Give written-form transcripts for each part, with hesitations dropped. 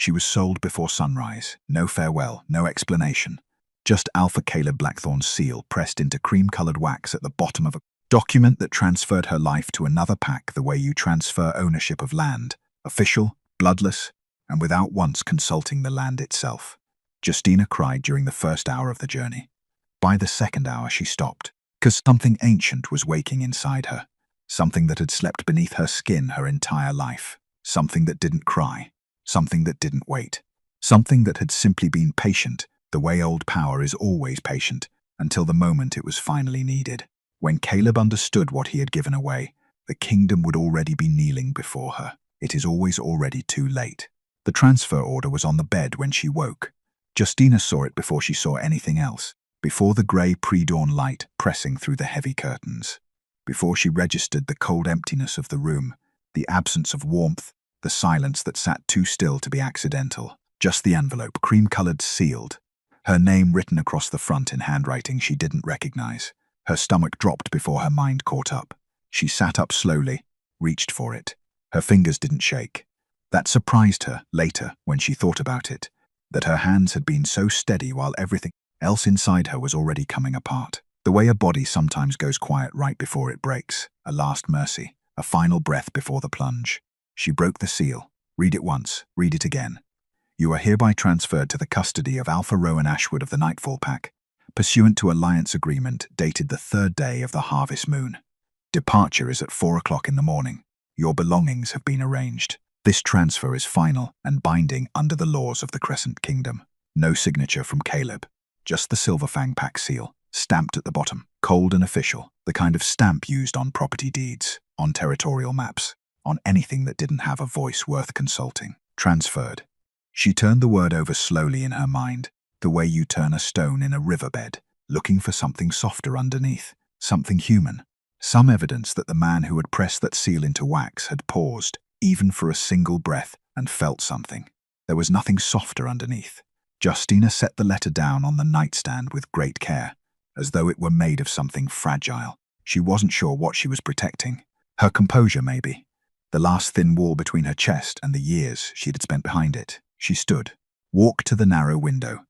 She was sold before sunrise. No farewell, no explanation. Just Alpha Caleb Blackthorn's seal pressed into cream-colored wax at the bottom of a document that transferred her life to another pack the way you transfer ownership of land. Official, bloodless, and without once consulting the land itself. Justina cried during the first hour of the journey. By the second hour she stopped, because something ancient was waking inside her. Something that had slept beneath her skin her entire life. Something that didn't cry. Something that didn't wait. Something that had simply been patient, the way old power is always patient, until the moment it was finally needed. When Caleb understood what he had given away, the kingdom would already be kneeling before her. It is always already too late. The transfer order was on the bed when she woke. Justina saw it before she saw anything else, before the grey pre-dawn light pressing through the heavy curtains, before she registered the cold emptiness of the room, the absence of warmth, the silence that sat too still to be accidental. Just the envelope, cream-coloured, sealed. Her name written across the front in handwriting she didn't recognize. Her stomach dropped before her mind caught up. She sat up slowly, reached for it. Her fingers didn't shake. That surprised her later when she thought about it, that her hands had been so steady while everything else inside her was already coming apart. The way a body sometimes goes quiet right before it breaks, a last mercy, a final breath before the plunge. She broke the seal. Read it once, read it again. You are hereby transferred to the custody of Alpha Rowan Ashwood of the Nightfall Pack, pursuant to alliance agreement dated the 3rd day of the harvest moon. Departure is at 4 o'clock in the morning. Your belongings have been arranged. This transfer is final and binding under the laws of the Crescent Kingdom. No signature from Caleb, just the Silver Fang Pack seal, stamped at the bottom, cold and official, the kind of stamp used on property deeds, on territorial maps, on anything that didn't have a voice worth consulting. Transferred. She turned the word over slowly in her mind, the way you turn a stone in a riverbed, looking for something softer underneath, something human, some evidence that the man who had pressed that seal into wax had paused, even for a single breath, and felt something. There was nothing softer underneath. Justina set the letter down on the nightstand with great care, as though it were made of something fragile. She wasn't sure what she was protecting. Her composure, maybe. The last thin wall between her chest and the years she had spent behind it. She stood, walked to the narrow window.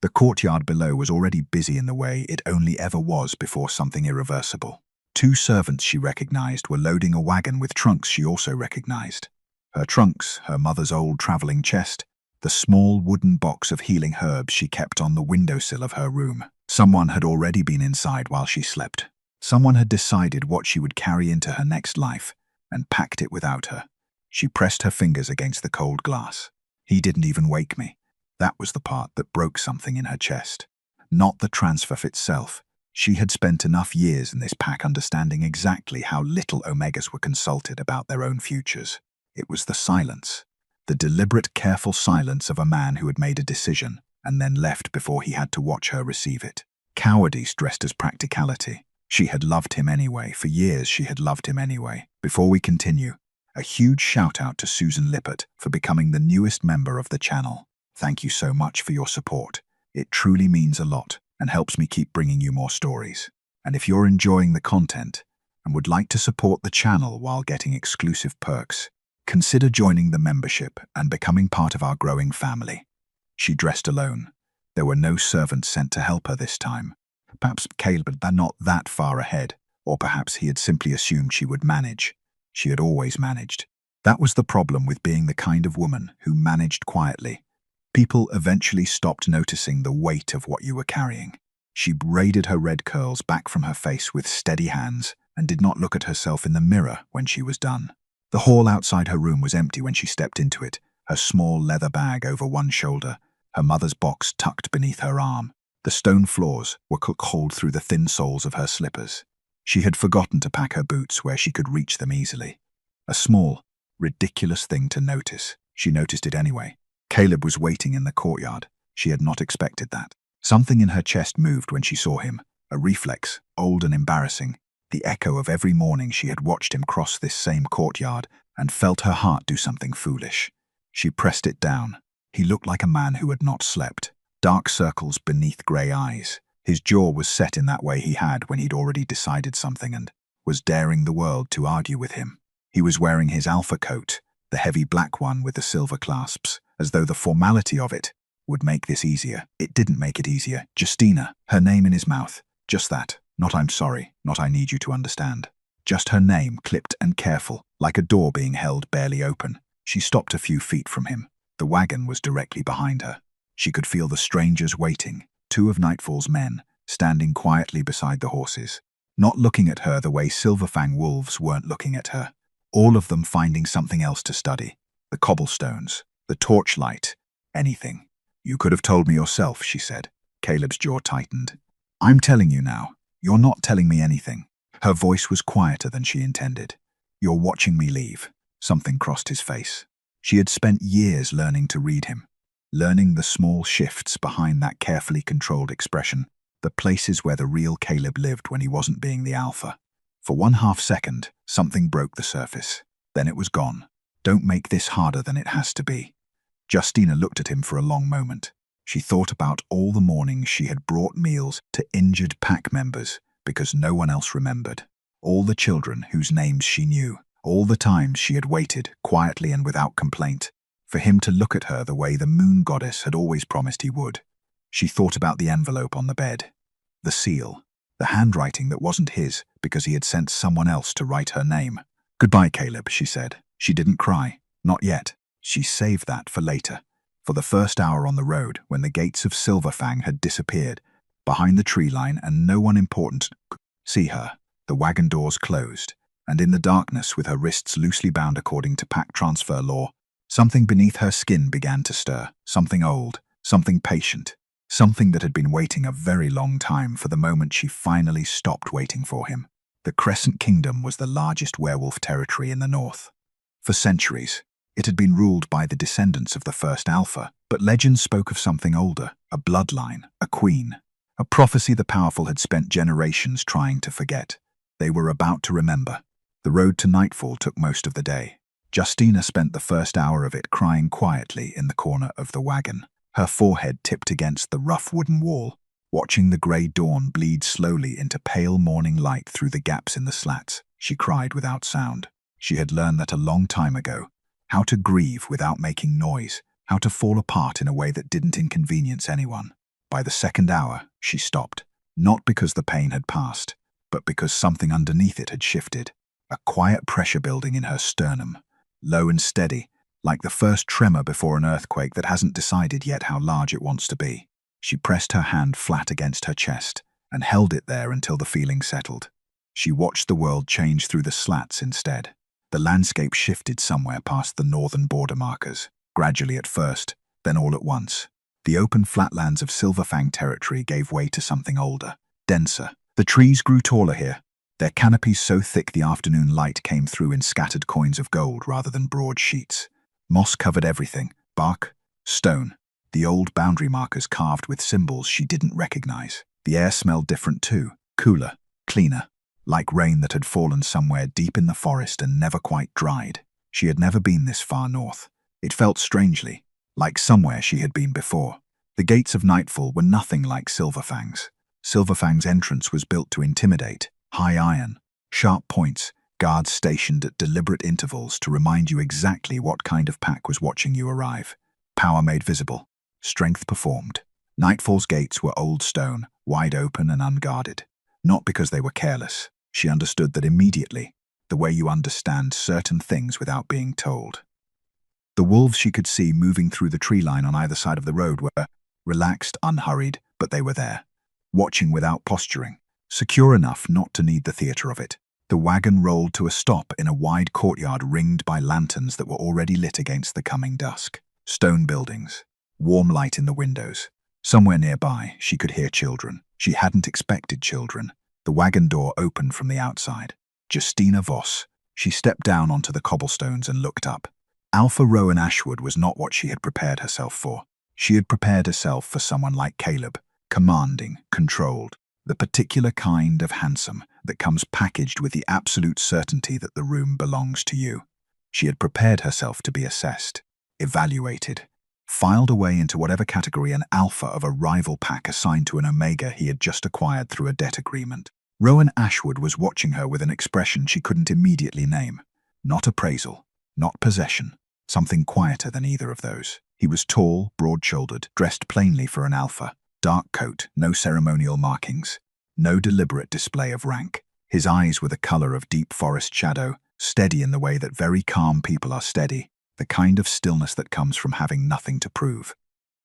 The courtyard below was already busy in the way it only ever was before something irreversible. 2 servants she recognized were loading a wagon with trunks she also recognized. Her trunks, her mother's old traveling chest, the small wooden box of healing herbs she kept on the windowsill of her room. Someone had already been inside while she slept. Someone had decided what she would carry into her next life and packed it without her. She pressed her fingers against the cold glass. He didn't even wake me. That was the part that broke something in her chest. Not the transfer itself. She had spent enough years in this pack understanding exactly how little Omegas were consulted about their own futures. It was the silence. The deliberate, careful silence of a man who had made a decision and then left before he had to watch her receive it. Cowardice dressed as practicality. She had loved him anyway. For years she had loved him anyway. Before we continue, a huge shout out to Susan Lippert for becoming the newest member of the channel. Thank you so much for your support. It truly means a lot and helps me keep bringing you more stories. And if you're enjoying the content and would like to support the channel while getting exclusive perks, consider joining the membership and becoming part of our growing family. She dressed alone. There were no servants sent to help her this time. Perhaps Caleb had not that far ahead, or perhaps he had simply assumed she would manage. She had always managed. That was the problem with being the kind of woman who managed quietly. People eventually stopped noticing the weight of what you were carrying. She braided her red curls back from her face with steady hands and did not look at herself in the mirror when she was done. The hall outside her room was empty when she stepped into it, her small leather bag over one shoulder, her mother's box tucked beneath her arm. The stone floors were cold through the thin soles of her slippers. She had forgotten to pack her boots where she could reach them easily. A small, ridiculous thing to notice. She noticed it anyway. Caleb was waiting in the courtyard. She had not expected that. Something in her chest moved when she saw him, a reflex, old and embarrassing, the echo of every morning she had watched him cross this same courtyard and felt her heart do something foolish. She pressed it down. He looked like a man who had not slept. Dark circles beneath grey eyes. His jaw was set in that way he had when he'd already decided something and was daring the world to argue with him. He was wearing his alpha coat, the heavy black one with the silver clasps, as though the formality of it would make this easier. It didn't make it easier. Justina, her name in his mouth. Just that. Not "I'm sorry," not "I need you to understand." Just her name, clipped and careful, like a door being held barely open. She stopped a few feet from him. The wagon was directly behind her. She could feel the strangers waiting, two of Nightfall's men, standing quietly beside the horses, not looking at her the way Silverfang wolves weren't looking at her. All of them finding something else to study. The cobblestones, the torchlight, anything. "You could have told me yourself," she said. Caleb's jaw tightened. "I'm telling you now. You're not telling me anything." Her voice was quieter than she intended. "You're watching me leave." Something crossed his face. She had spent years learning to read him, learning the small shifts behind that carefully controlled expression, the places where the real Caleb lived when he wasn't being the alpha. For 1/2 second, something broke the surface. Then it was gone. "Don't make this harder than it has to be." Justina looked at him for a long moment. She thought about all the mornings she had brought meals to injured pack members because no one else remembered. All the children whose names she knew. All the times she had waited, quietly and without complaint, for him to look at her the way the moon goddess had always promised he would. She thought about the envelope on the bed, the seal, the handwriting that wasn't his because he had sent someone else to write her name. "Goodbye, Caleb," she said. She didn't cry. Not yet. She saved that for later. For the first hour on the road, when the gates of Silverfang had disappeared, behind the tree line and no one important could see her, the wagon doors closed, and in the darkness with her wrists loosely bound according to pack transfer law, something beneath her skin began to stir, something old, something patient, something that had been waiting a very long time for the moment she finally stopped waiting for him. The Crescent Kingdom was the largest werewolf territory in the north. For centuries, it had been ruled by the descendants of the first alpha, but legends spoke of something older, a bloodline, a queen, a prophecy the powerful had spent generations trying to forget. They were about to remember. The road to Nightfall took most of the day. Justina spent the first hour of it crying quietly in the corner of the wagon, her forehead tipped against the rough wooden wall, watching the grey dawn bleed slowly into pale morning light through the gaps in the slats. She cried without sound. She had learned that a long time ago, how to grieve without making noise, how to fall apart in a way that didn't inconvenience anyone. By the second hour, she stopped, not because the pain had passed, but because something underneath it had shifted, a quiet pressure building in her sternum, low and steady, like the first tremor before an earthquake that hasn't decided yet how large it wants to be. She pressed her hand flat against her chest and held it there until the feeling settled. She watched the world change through the slats instead. The landscape shifted somewhere past the northern border markers, gradually at first, then all at once. The open flatlands of Silverfang territory gave way to something older, denser. The trees grew taller here, their canopies so thick the afternoon light came through in scattered coins of gold rather than broad sheets. Moss covered everything, bark, stone, the old boundary markers carved with symbols she didn't recognize. The air smelled different too, cooler, cleaner, like rain that had fallen somewhere deep in the forest and never quite dried. She had never been this far north. It felt strangely, like somewhere she had been before. The gates of Nightfall were nothing like Silverfang's. Silverfang's entrance was built to intimidate, high iron, sharp points, guards stationed at deliberate intervals to remind you exactly what kind of pack was watching you arrive. Power made visible, strength performed. Nightfall's gates were old stone, wide open and unguarded. Not because they were careless. She understood that immediately, the way you understand certain things without being told. The wolves she could see moving through the tree line on either side of the road were relaxed, unhurried, but they were there, watching without posturing, secure enough not to need the theater of it. The wagon rolled to a stop in a wide courtyard ringed by lanterns that were already lit against the coming dusk. Stone buildings, warm light in the windows. Somewhere nearby, she could hear children. She hadn't expected children. The wagon door opened from the outside. Justina Voss. She stepped down onto the cobblestones and looked up. Alpha Rowan Ashwood was not what she had prepared herself for. She had prepared herself for someone like Caleb, commanding, controlled, the particular kind of handsome that comes packaged with the absolute certainty that the room belongs to you. She had prepared herself to be assessed, evaluated, filed away into whatever category an alpha of a rival pack assigned to an omega he had just acquired through a debt agreement. Rowan Ashwood was watching her with an expression she couldn't immediately name. Not appraisal, not possession, something quieter than either of those. He was tall, broad-shouldered, dressed plainly for an alpha. Dark coat, no ceremonial markings, no deliberate display of rank. His eyes were the color of deep forest shadow, steady in the way that very calm people are steady, the kind of stillness that comes from having nothing to prove.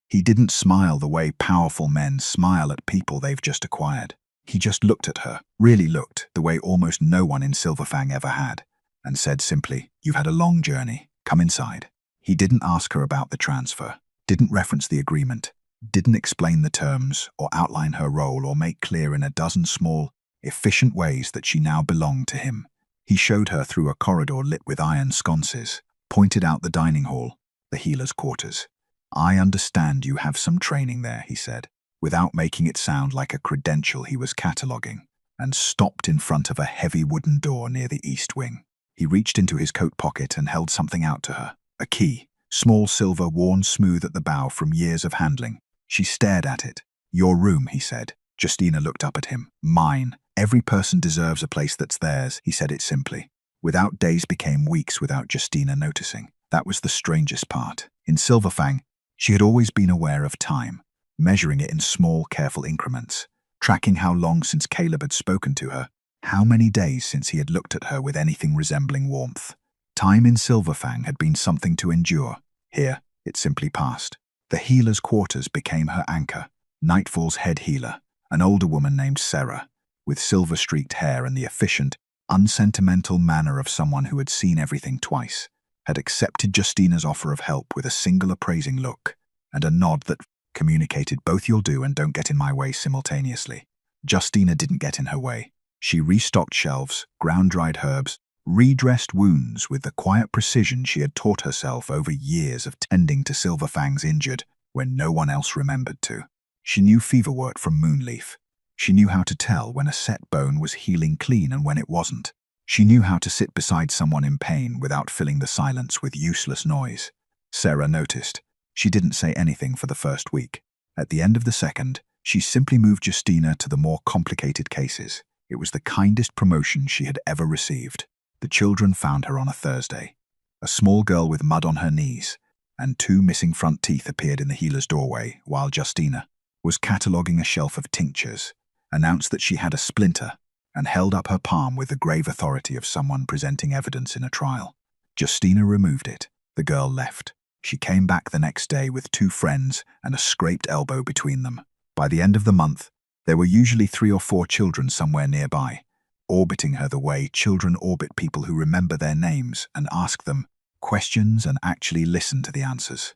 He didn't smile the way powerful men smile at people they've just acquired. He just looked at her, really looked, the way almost no one in Silverfang ever had, and said simply, "You've had a long journey. Come inside." He didn't ask her about the transfer, didn't reference the agreement, didn't explain the terms or outline her role or make clear in a dozen small, efficient ways that she now belonged to him. He showed her through a corridor lit with iron sconces, pointed out the dining hall, the healer's quarters. "I understand you have some training there," he said, without making it sound like a credential he was cataloguing, and stopped in front of a heavy wooden door near the east wing. He reached into his coat pocket and held something out to her, a key, small silver worn smooth at the bow from years of handling. She stared at it. "Your room," he said. Justina looked up at him. "Mine. Every person deserves a place that's theirs," he said it simply. Without days became weeks without Justina noticing. That was the strangest part. In Silverfang, she had always been aware of time, measuring it in small, careful increments, tracking how long since Caleb had spoken to her, how many days since he had looked at her with anything resembling warmth. Time in Silverfang had been something to endure. Here, it simply passed. The healer's quarters became her anchor. Nightfall's head healer, an older woman named Sarah, with silver-streaked hair and the efficient, unsentimental manner of someone who had seen everything twice, had accepted Justina's offer of help with a single appraising look and a nod that communicated both "you'll do" and "don't get in my way" simultaneously. Justina didn't get in her way. She restocked shelves, ground-dried herbs, redressed wounds with the quiet precision she had taught herself over years of tending to Silverfang's injured when no one else remembered to. She knew feverwort from moonleaf. She knew how to tell when a set bone was healing clean and when it wasn't. She knew how to sit beside someone in pain without filling the silence with useless noise. Sarah noticed. She didn't say anything for the first week. At the end of the second, she simply moved Justina to the more complicated cases. It was the kindest promotion she had ever received. The children found her on a Thursday. A small girl with mud on her knees, and 2 missing front teeth appeared in the healer's doorway, while Justina was cataloguing a shelf of tinctures, announced that she had a splinter, and held up her palm with the grave authority of someone presenting evidence in a trial. Justina removed it. The girl left. She came back the next day with 2 friends and a scraped elbow between them. By the end of the month, there were usually 3 or 4 children somewhere nearby, orbiting her the way children orbit people who remember their names and ask them questions and actually listen to the answers.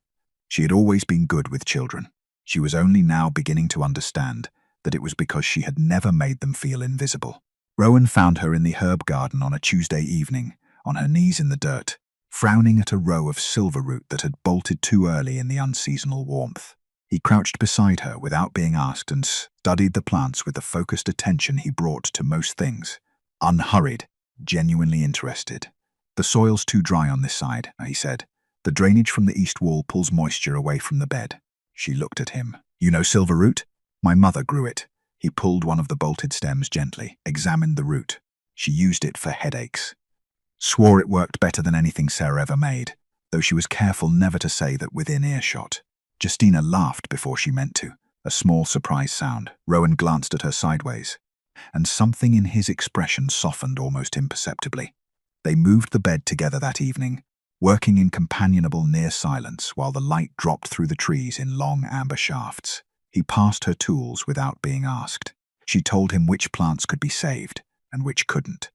She had always been good with children. She was only now beginning to understand that it was because she had never made them feel invisible. Rowan found her in the herb garden on a Tuesday evening, on her knees in the dirt, frowning at a row of silver root that had bolted too early in the unseasonal warmth. He crouched beside her without being asked and studied the plants with the focused attention he brought to most things. Unhurried, genuinely interested. "The soil's too dry on this side," he said. "The drainage from the east wall pulls moisture away from the bed." She looked at him. "You know silver root? My mother grew it." He pulled one of the bolted stems gently, examined the root. She used it for headaches. Swore it worked better than anything Sarah ever made, though she was careful never to say that within earshot. Justina laughed before she meant to, a small surprise sound. Rowan glanced at her sideways, and something in his expression softened almost imperceptibly. They moved the bed together that evening, working in companionable near silence while the light dropped through the trees in long amber shafts. He passed her tools without being asked. She told him which plants could be saved and which couldn't.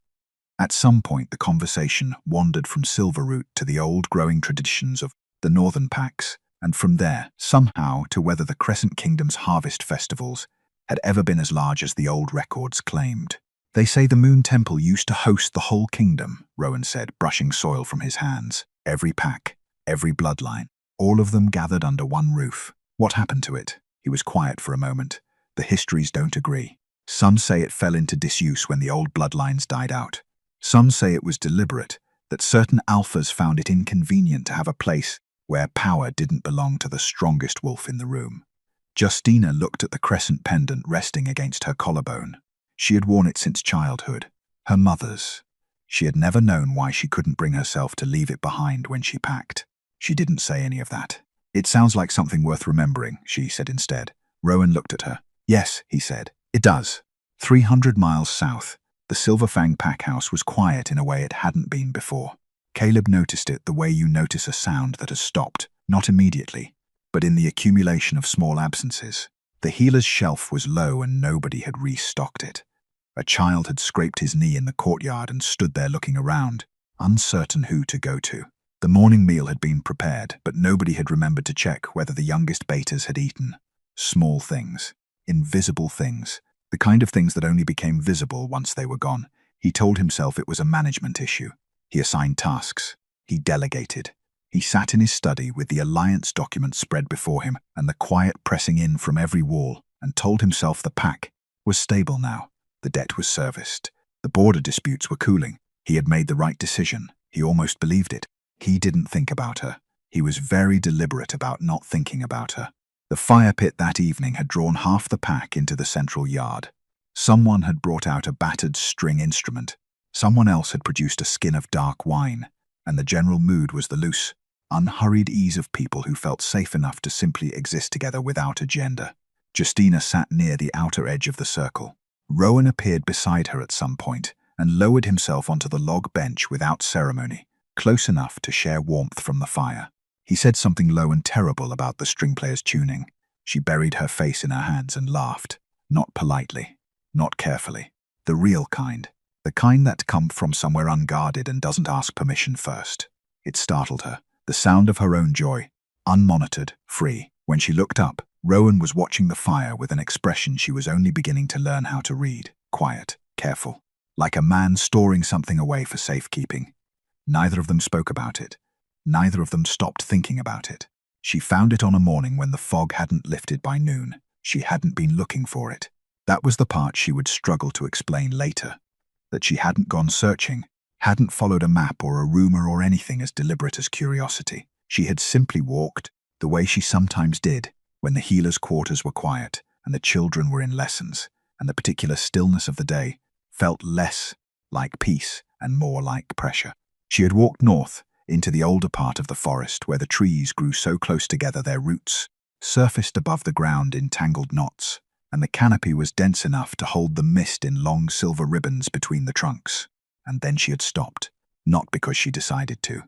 At some point, the conversation wandered from silverroot to the old growing traditions of the northern packs, and from there, somehow, to whether the Crescent Kingdom's harvest festivals had ever been as large as the old records claimed. "They say the Moon Temple used to host the whole kingdom," Rowan said, brushing soil from his hands. "Every pack, every bloodline, all of them gathered under one roof. What happened to it?" He was quiet for a moment. "The histories don't agree. Some say it fell into disuse when the old bloodlines died out. Some say it was deliberate, that certain alphas found it inconvenient to have a place where power didn't belong to the strongest wolf in the room." Justina looked at the crescent pendant resting against her collarbone. She had worn it since childhood, her mother's. She had never known why she couldn't bring herself to leave it behind when she packed. She didn't say any of that. It sounds like something worth remembering, she said instead. Rowan looked at her. Yes, he said. It does. 300 miles south, the Silver Fang pack house was quiet in a way it hadn't been before. Caleb noticed it the way you notice a sound that has stopped, not immediately, but in the accumulation of small absences. The healer's shelf was low and nobody had restocked it. A child had scraped his knee in the courtyard and stood there looking around, uncertain who to go to. The morning meal had been prepared, but nobody had remembered to check whether the youngest betas had eaten. Small things. Invisible things. The kind of things that only became visible once they were gone. He told himself it was a management issue. He assigned tasks. He delegated. He sat in his study with the alliance document spread before him and the quiet pressing in from every wall, and told himself the pack was stable now. The debt was serviced. The border disputes were cooling. He had made the right decision. He almost believed it. He didn't think about her. He was very deliberate about not thinking about her. The fire pit that evening had drawn half the pack into the central yard. Someone had brought out a battered string instrument. Someone else had produced a skin of dark wine, and the general mood was the loose, unhurried ease of people who felt safe enough to simply exist together without agenda. Justina sat near the outer edge of the circle. Rowan appeared beside her at some point and lowered himself onto the log bench without ceremony, close enough to share warmth from the fire. He said something low and terrible about the string player's tuning. She buried her face in her hands and laughed, not politely, not carefully. The real kind. The kind that comes from somewhere unguarded and doesn't ask permission first. It startled her. The sound of her own joy, unmonitored, free. When she looked up, Rowan was watching the fire with an expression she was only beginning to learn how to read. Quiet, careful, like a man storing something away for safekeeping. Neither of them spoke about it. Neither of them stopped thinking about it. She found it on a morning when the fog hadn't lifted by noon. She hadn't been looking for it. That was the part she would struggle to explain later. That she hadn't gone searching, hadn't followed a map or a rumor or anything as deliberate as curiosity. She had simply walked, the way she sometimes did, when the healer's quarters were quiet and the children were in lessons, and the particular stillness of the day felt less like peace and more like pressure. She had walked north, into the older part of the forest where the trees grew so close together their roots surfaced above the ground in tangled knots, and the canopy was dense enough to hold the mist in long silver ribbons between the trunks. And then she had stopped, not because she decided to,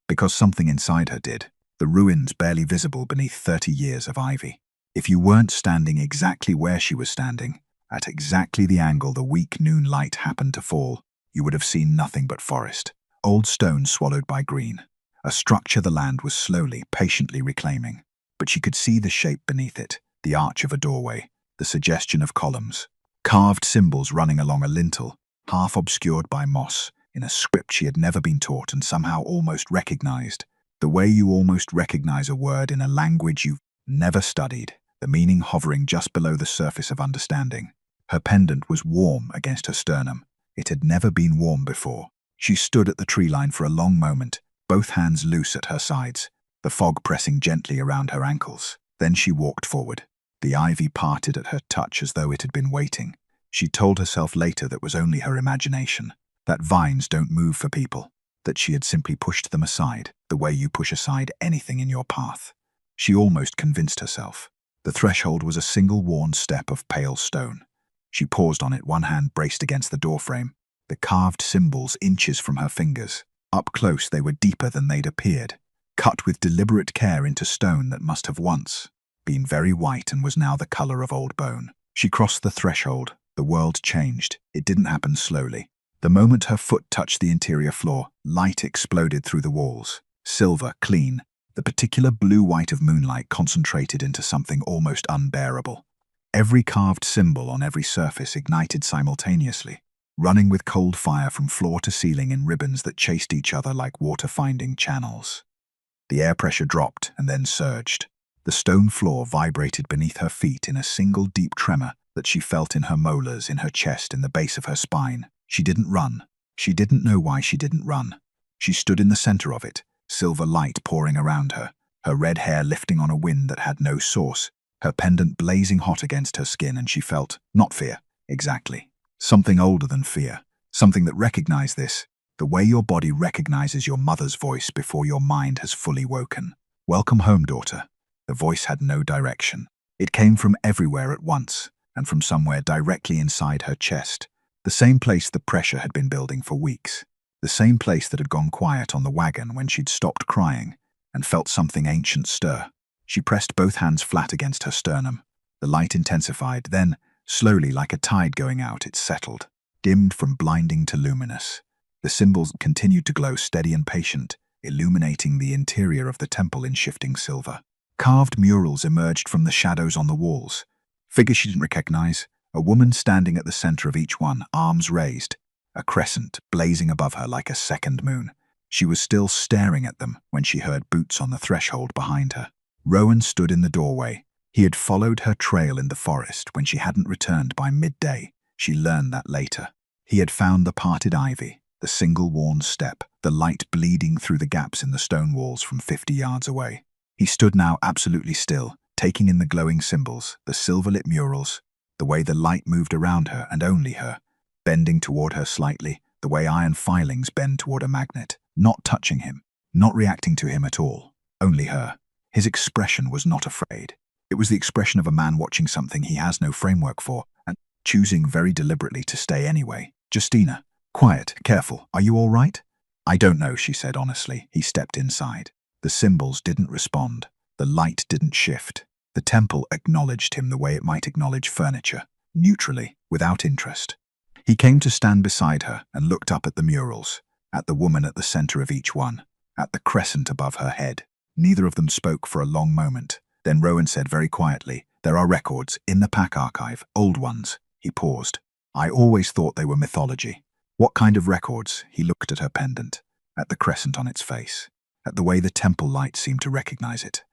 because something inside her did, the ruins barely visible beneath 30 years of ivy. If you weren't standing exactly where she was standing, at exactly the angle the weak noon light happened to fall, you would have seen nothing but forest. Old stone swallowed by green, a structure the land was slowly, patiently reclaiming. But she could see the shape beneath it, the arch of a doorway, the suggestion of columns, carved symbols running along a lintel, half obscured by moss, in a script she had never been taught and somehow almost recognized, the way you almost recognize a word in a language you've never studied, the meaning hovering just below the surface of understanding. Her pendant was warm against her sternum. It had never been warm before. She stood at the tree line for a long moment, both hands loose at her sides, the fog pressing gently around her ankles. Then she walked forward. The ivy parted at her touch as though it had been waiting. She told herself later that was only her imagination, that vines don't move for people, that she had simply pushed them aside, the way you push aside anything in your path. She almost convinced herself. The threshold was a single worn step of pale stone. She paused on it, one hand braced against the doorframe, the carved symbols inches from her fingers. Up close they were deeper than they'd appeared, cut with deliberate care into stone that must have once been very white and was now the color of old bone. She crossed the threshold. The world changed. It didn't happen slowly. The moment her foot touched the interior floor, light exploded through the walls. Silver, clean, the particular blue-white of moonlight concentrated into something almost unbearable. Every carved symbol on every surface ignited simultaneously, running with cold fire from floor to ceiling in ribbons that chased each other like water-finding channels. The air pressure dropped and then surged. The stone floor vibrated beneath her feet in a single deep tremor that she felt in her molars, in her chest, in the base of her spine. She didn't run. She didn't know why she didn't run. She stood in the center of it, silver light pouring around her, her red hair lifting on a wind that had no source, her pendant blazing hot against her skin, and she felt, not fear, exactly, something older than fear, something that recognized this, the way your body recognizes your mother's voice before your mind has fully woken. Welcome home, daughter. The voice had no direction. It came from everywhere at once, and from somewhere directly inside her chest, the same place the pressure had been building for weeks, the same place that had gone quiet on the wagon when she'd stopped crying and felt something ancient stir. She pressed both hands flat against her sternum. The light intensified, then, slowly like a tide going out, it settled, dimmed from blinding to luminous. The symbols continued to glow steady and patient, illuminating the interior of the temple in shifting silver. Carved murals emerged from the shadows on the walls. Figures she didn't recognize, a woman standing at the center of each one, arms raised, a crescent blazing above her like a second moon. She was still staring at them when she heard boots on the threshold behind her. Rowan stood in the doorway. He had followed her trail in the forest when she hadn't returned by midday. She learned that later. He had found the parted ivy, the single worn step, the light bleeding through the gaps in the stone walls from 50 yards away. He stood now absolutely still, taking in the glowing symbols, the silver-lit murals, the way the light moved around her and only her, bending toward her slightly, the way iron filings bend toward a magnet, not touching him, not reacting to him at all, only her. His expression was not afraid. It was the expression of a man watching something he has no framework for and choosing very deliberately to stay anyway. Justina, quiet, careful, are you all right? I don't know, she said honestly. He stepped inside. The symbols didn't respond. The light didn't shift. The temple acknowledged him the way it might acknowledge furniture, neutrally, without interest. He came to stand beside her and looked up at the murals, at the woman at the center of each one, at the crescent above her head. Neither of them spoke for a long moment. Then Rowan said very quietly, "There are records in the pack archive, old ones." He paused. "I always thought they were mythology." "What kind of records?" He looked at her pendant, at the crescent on its face, at the way the temple light seemed to recognize it.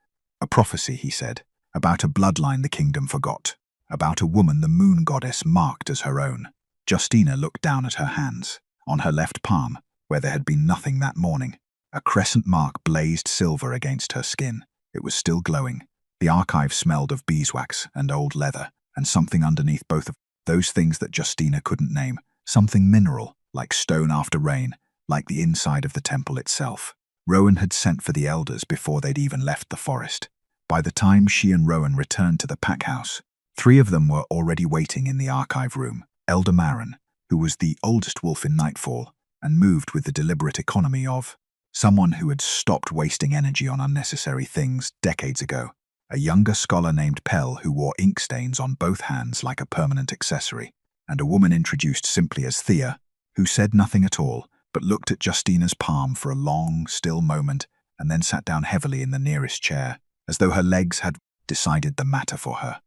"A prophecy," he said, "about a bloodline the kingdom forgot, about a woman the moon goddess marked as her own." Justina looked down at her hands. On her left palm, where there had been nothing that morning, a crescent mark blazed silver against her skin. It was still glowing. The archive smelled of beeswax and old leather, and something underneath both of those things that Justina couldn't name, something mineral, like stone after rain, like the inside of the temple itself. Rowan had sent for the elders before they'd even left the forest. By the time she and Rowan returned to the pack house, 3 of them were already waiting in the archive room. Elder Marin, who was the oldest wolf in Nightfall, and moved with the deliberate economy of someone who had stopped wasting energy on unnecessary things decades ago. A younger scholar named Pell who wore ink stains on both hands like a permanent accessory, and a woman introduced simply as Thea, who said nothing at all, but looked at Justina's palm for a long, still moment, and then sat down heavily in the nearest chair, as though her legs had decided the matter for her.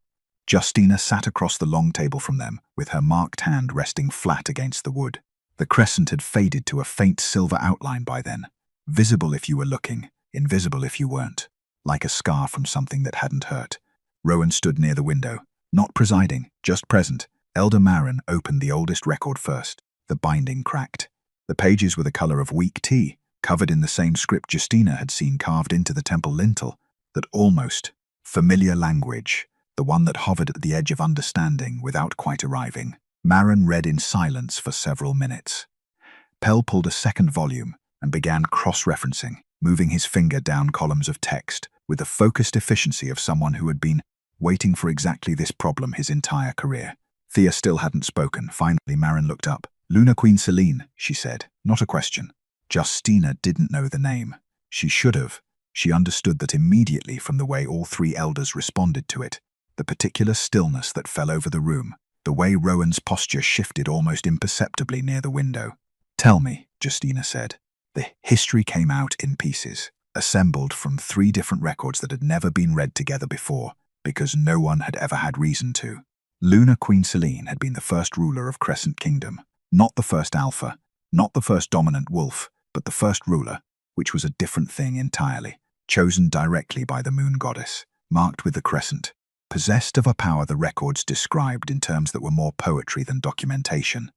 Justina sat across the long table from them, with her marked hand resting flat against the wood. The crescent had faded to a faint silver outline by then, visible if you were looking, invisible if you weren't, like a scar from something that hadn't hurt. Rowan stood near the window, not presiding, just present. Elder Marin opened the oldest record first. The binding cracked. The pages were the color of weak tea, covered in the same script Justina had seen carved into the temple lintel, that almost familiar language, the one that hovered at the edge of understanding without quite arriving. Marin read in silence for several minutes. Pell pulled a second volume and began cross-referencing, moving his finger down columns of text with the focused efficiency of someone who had been waiting for exactly this problem his entire career. Thea still hadn't spoken. Finally, Marin looked up. "Luna Queen Celine," she said, not a question. Justina didn't know the name. She should have. She understood that immediately from the way all 3 elders responded to it, the particular stillness that fell over the room, the way Rowan's posture shifted almost imperceptibly near the window. "Tell me," Justina said. The history came out in pieces, assembled from 3 different records that had never been read together before, because no one had ever had reason to. Luna Queen Celine had been the first ruler of Crescent Kingdom, not the first alpha, not the first dominant wolf, but the first ruler, which was a different thing entirely, chosen directly by the moon goddess, marked with the crescent, possessed of a power the records described in terms that were more poetry than documentation.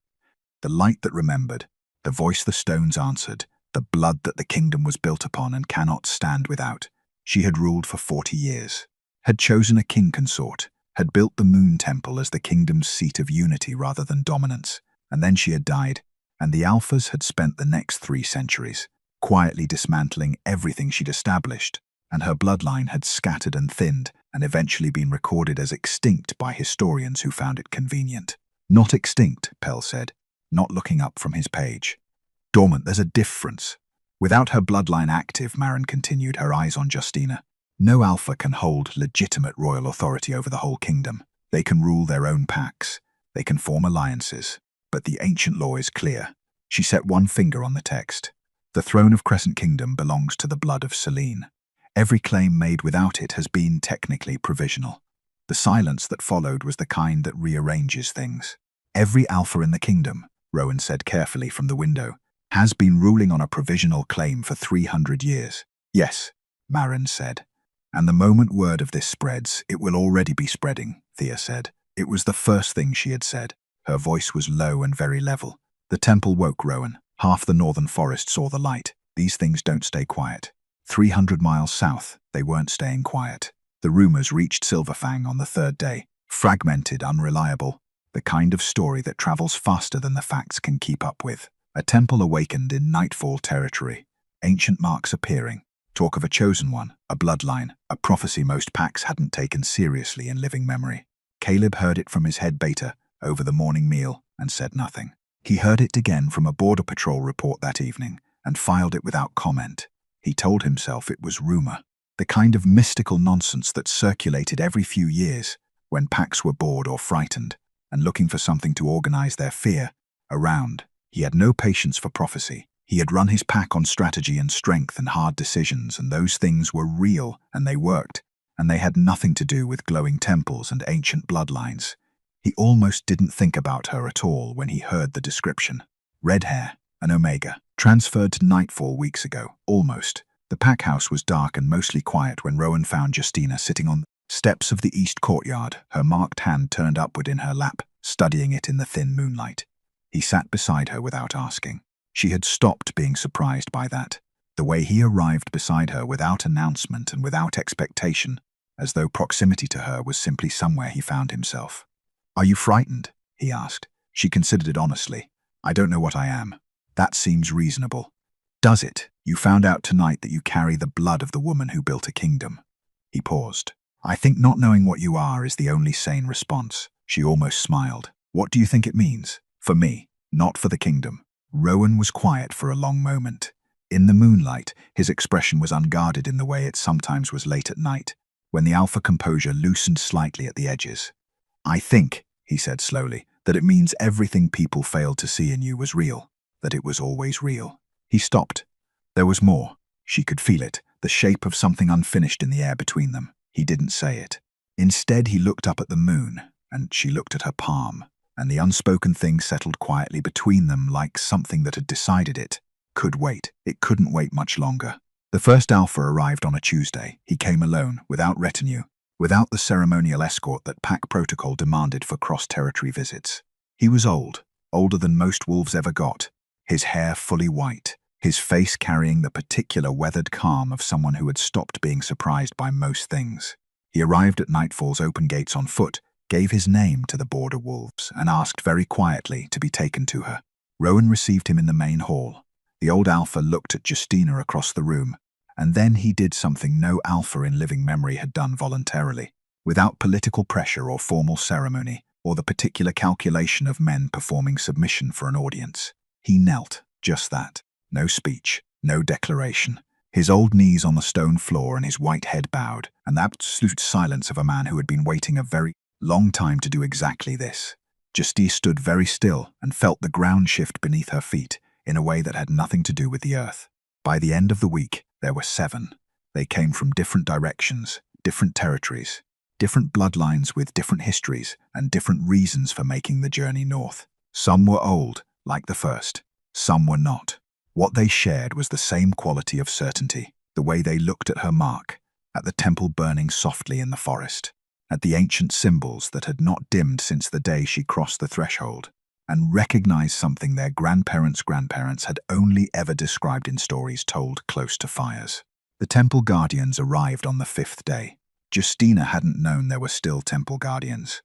The light that remembered, the voice the stones answered, the blood that the kingdom was built upon and cannot stand without. She had ruled for 40 years, had chosen a king consort, had built the moon temple as the kingdom's seat of unity rather than dominance, and then she had died, and the alphas had spent the next 3 centuries quietly dismantling everything she'd established, and her bloodline had scattered and thinned and eventually been recorded as extinct by historians who found it convenient. Not extinct, Pell said, not looking up from his page. Dormant, there's a difference. Without her bloodline active, Marin continued, her eyes on Justina. No alpha can hold legitimate royal authority over the whole kingdom. They can rule their own packs. They can form alliances. But the ancient law is clear. She set one finger on the text. The throne of Crescent Kingdom belongs to the blood of Selene. Every claim made without it has been technically provisional. The silence that followed was the kind that rearranges things. Every alpha in the kingdom, Rowan said carefully from the window, has been ruling on a provisional claim for 300 years. Yes, Marin said. And the moment word of this spreads, it will already be spreading, Thea said. It was the first thing she had said. Her voice was low and very level. The temple woke Rowan. Half the northern forest saw the light. These things don't stay quiet. 300 miles south, they weren't staying quiet. The rumors reached Silverfang on the third day. Fragmented, unreliable. The kind of story that travels faster than the facts can keep up with. A temple awakened in nightfall territory. Ancient marks appearing. Talk of a chosen one, a bloodline, a prophecy most packs hadn't taken seriously in living memory. Caleb heard it from his head beta over the morning meal and said nothing. He heard it again from a border patrol report that evening and filed it without comment. He told himself it was rumor, the kind of mystical nonsense that circulated every few years when packs were bored or frightened and looking for something to organize their fear around. He had no patience for prophecy. He had run his pack on strategy and strength and hard decisions, and those things were real and they worked, and they had nothing to do with glowing temples and ancient bloodlines. He almost didn't think about her at all when he heard the description. Red hair, an Omega, transferred to Nightfall weeks ago, almost. The pack house was dark and mostly quiet when Rowan found Justina sitting on the steps of the east courtyard, her marked hand turned upward in her lap, studying it in the thin moonlight. He sat beside her without asking. She had stopped being surprised by that. The way he arrived beside her without announcement and without expectation, as though proximity to her was simply somewhere he found himself. "Are you frightened?" he asked. She considered it honestly. "I don't know what I am." "That seems reasonable." "Does it? You found out tonight that you carry the blood of the woman who built a kingdom." He paused. "I think not knowing what you are is the only sane response." She almost smiled. "What do you think it means? For me, not for the kingdom." Rowan was quiet for a long moment. In the moonlight, his expression was unguarded in the way it sometimes was late at night, when the alpha composure loosened slightly at the edges. "I think," he said slowly, "that it means everything people failed to see in you was real, that it was always real." He stopped. There was more. She could feel it, the shape of something unfinished in the air between them. He didn't say it. Instead, he looked up at the moon, and she looked at her palm, and the unspoken thing settled quietly between them like something that had decided it could wait. It couldn't wait much longer. The first alpha arrived on a Tuesday. He came alone, without retinue, without the ceremonial escort that pack protocol demanded for cross-territory visits. He was old, older than most wolves ever got, his hair fully white, his face carrying the particular weathered calm of someone who had stopped being surprised by most things. He arrived at Nightfall's open gates on foot, gave his name to the border wolves, and asked very quietly to be taken to her. Rowan received him in the main hall. The old alpha looked at Justina across the room, and then he did something no alpha in living memory had done voluntarily, without political pressure or formal ceremony, or the particular calculation of men performing submission for an audience. He knelt, just that. No speech, no declaration. His old knees on the stone floor and his white head bowed, and the absolute silence of a man who had been waiting a very long time to do exactly this. Justina stood very still and felt the ground shift beneath her feet in a way that had nothing to do with the earth. By the end of the week, there were 7. They came from different directions, different territories, different bloodlines with different histories and different reasons for making the journey north. Some were old, like the first. Some were not. What they shared was the same quality of certainty, the way they looked at her mark, at the temple burning softly in the forest, at the ancient symbols that had not dimmed since the day she crossed the threshold, and recognized something their grandparents' grandparents had only ever described in stories told close to fires. The temple guardians arrived on the 5th day. Justina hadn't known there were still temple guardians.